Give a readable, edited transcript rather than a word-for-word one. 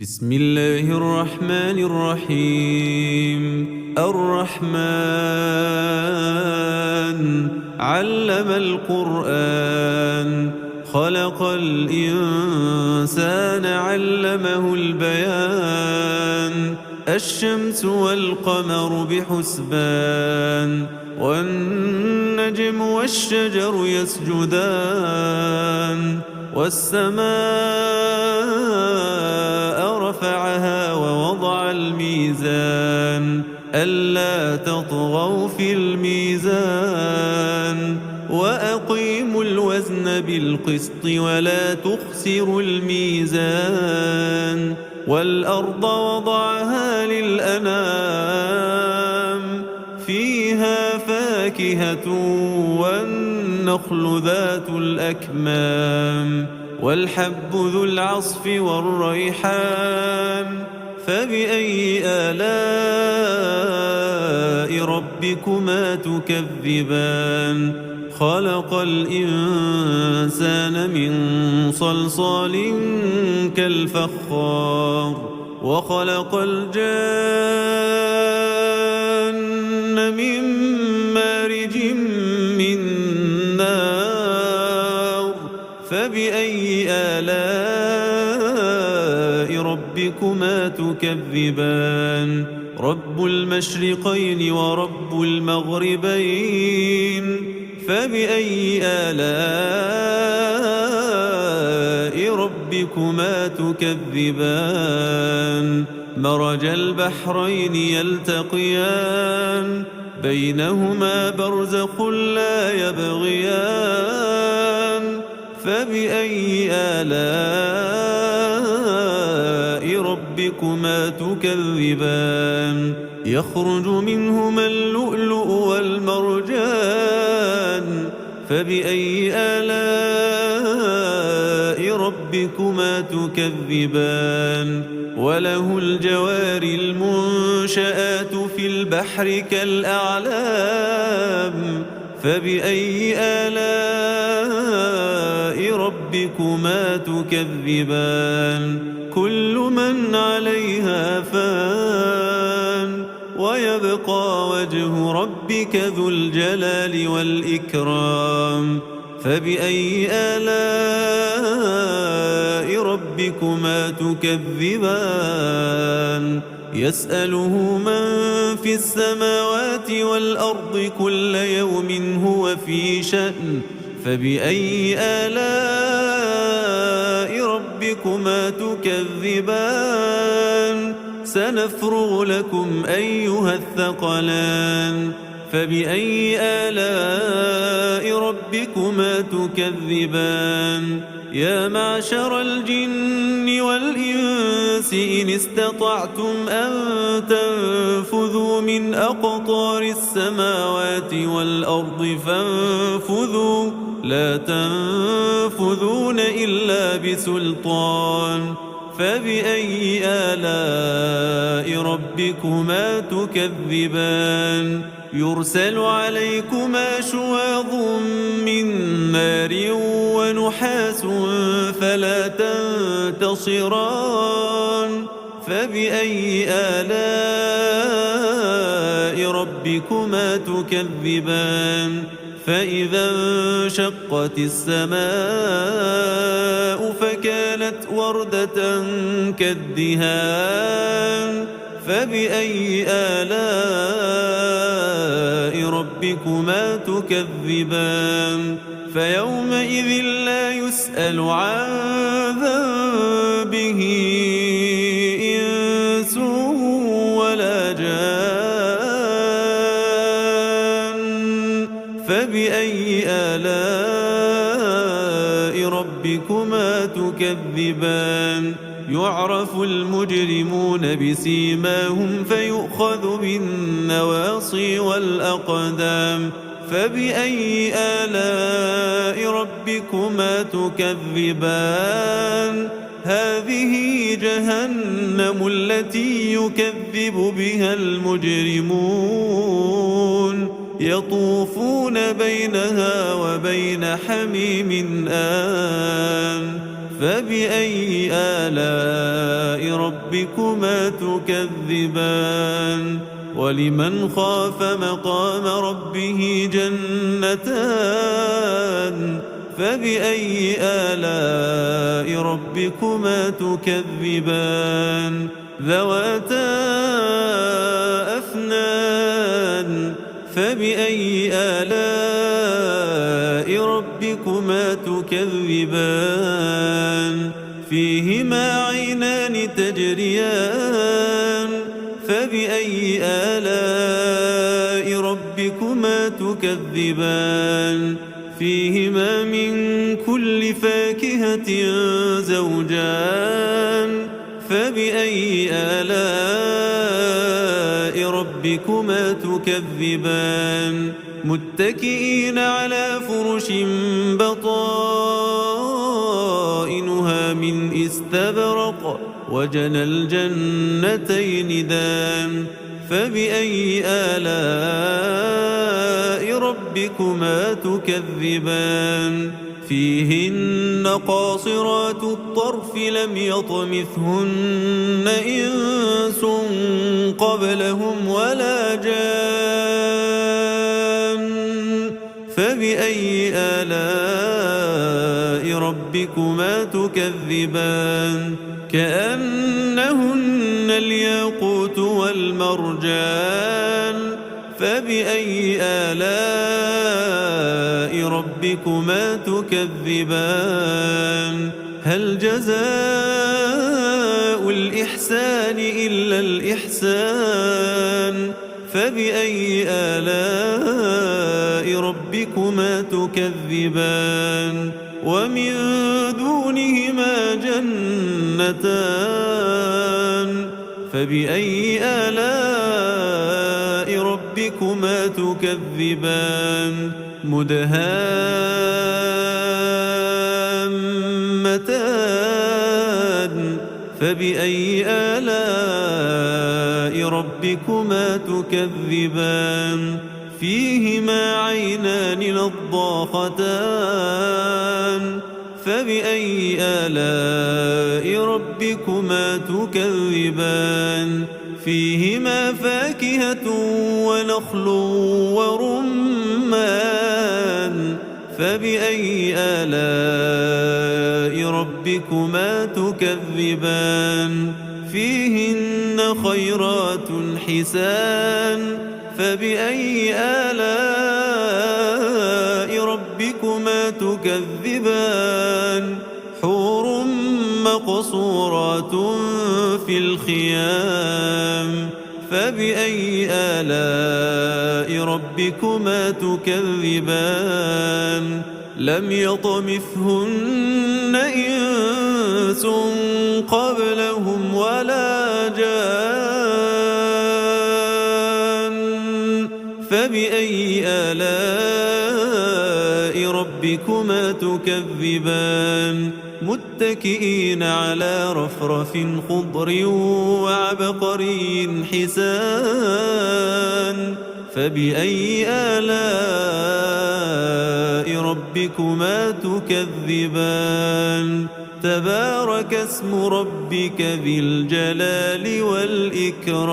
بسم الله الرحمن الرحيم الرحمن علم القرآن خلق الإنسان علمه البيان الشمس والقمر بحسبان والنجم والشجر يسجدان والسماء رفعها ووضع الميزان ألا تطغوا في الميزان وأقيموا الوزن بالقسط ولا تخسروا الميزان والأرض وضعها للأنام فيها فاكهة والنخل ذات الأكمام والحب ذو العصف والريحان فبأي آلاء ربكما تكذبان خلق الإنسان من صلصال كالفخار وخلق الجان من مارج من نار فبأي آلاء ربكما تكذبان رب المشرقين ورب المغربين فبأي آلاء ربكما تكذبان مرج البحرين يلتقيان بينهما برزخ لا يبغيان فبأي آلاء ربكما تكذبان يخرج منهما اللؤلؤ والمرجان فبأي آلاء ربكما تكذبان وله الجوار المنشآت في البحر كالأعلام فبأي آلاء ربكما تكذبان كل من عليها فان ويبقى وجه ربك ذو الجلال والإكرام فبأي آلاء ربكما تكذبان يسأله من في السماوات والأرض كل يوم هو في شأن فبأي آلاء ربكما تكذبان سنفرغ لكم أيها الثقلان فبأي آلاء ربكما تكذبان يا معشر الجن والإنس إن استطعتم أن تنفذوا من أقطار السماوات والأرض فانفذوا لا تنفذون إلا بسلطان فبأي آلاء ربكما تكذبان يرسل عليكما شواظ من نار ونحاس فلا تنتصران فبأي آلاء ربكما تكذبان فإذا انشقت السماء فكانت وردة كالدهان فبأي آلاء ربكما تكذبان فيومئذ لا يسأل عن ذنبه إنس ولا جان فبأي آلاء ربكما تكذبان يعرف المجرمون بسيماهم فيؤخذ بالنواصي والأقدام فبأي آلاء ربكما تكذبان هذه جهنم التي يكذب بها المجرمون يطوفون بينها وبين حميم آن فبأي آلاء ربكما تكذبان ولمن خاف مقام ربه جنتان فبأي آلاء ربكما تكذبان ذواتا أفنان فبأي آلاء ربكما تكذبان فيهما عينان تجريان فبأي آلاء ربكما تكذبان فيهما من كل فاكهة زوجان فبأي آلاء ربكما تكذبان متكئين على فرش بطائنها من استبرق وجنى الجنتين دان فبأي آلاء ربكما تكذبان فيهن قاصرات الطرف لم يطمثهن إنس قبلهم ولا جان فبأي آلاء ربكما تكذبان كأنهن الياقوت والمرجان فبأي آلاء ربكما تكذبان هل جزاء الإحسان إلا الإحسان فبأي آلاء ربكما تكذبان ومن دونهما جنتان فبأي آلاء ربكما تكذبان مدهامتان فبأي آلاء ربكما تكذبان فيهما عينان نضاختان فبأي آلاء ربكما تكذبان فيهما فاكهة ونخل ورمان فبأي آلاء ربكما تكذبان فيهن خيرات حسان فبأي آلاء ربكما تكذبان حور مقصورات في الخيام فبأي آلاء ربكما تكذبان لم يطمثهن إنس قبلهم ولا جان فبأي آلاء ربكما تكذبان متكئين على رفرف خضر وعبقري حسان فبأي آلاء ربكما تكذبان تبارك اسم ربك ذي الجلال والإكرام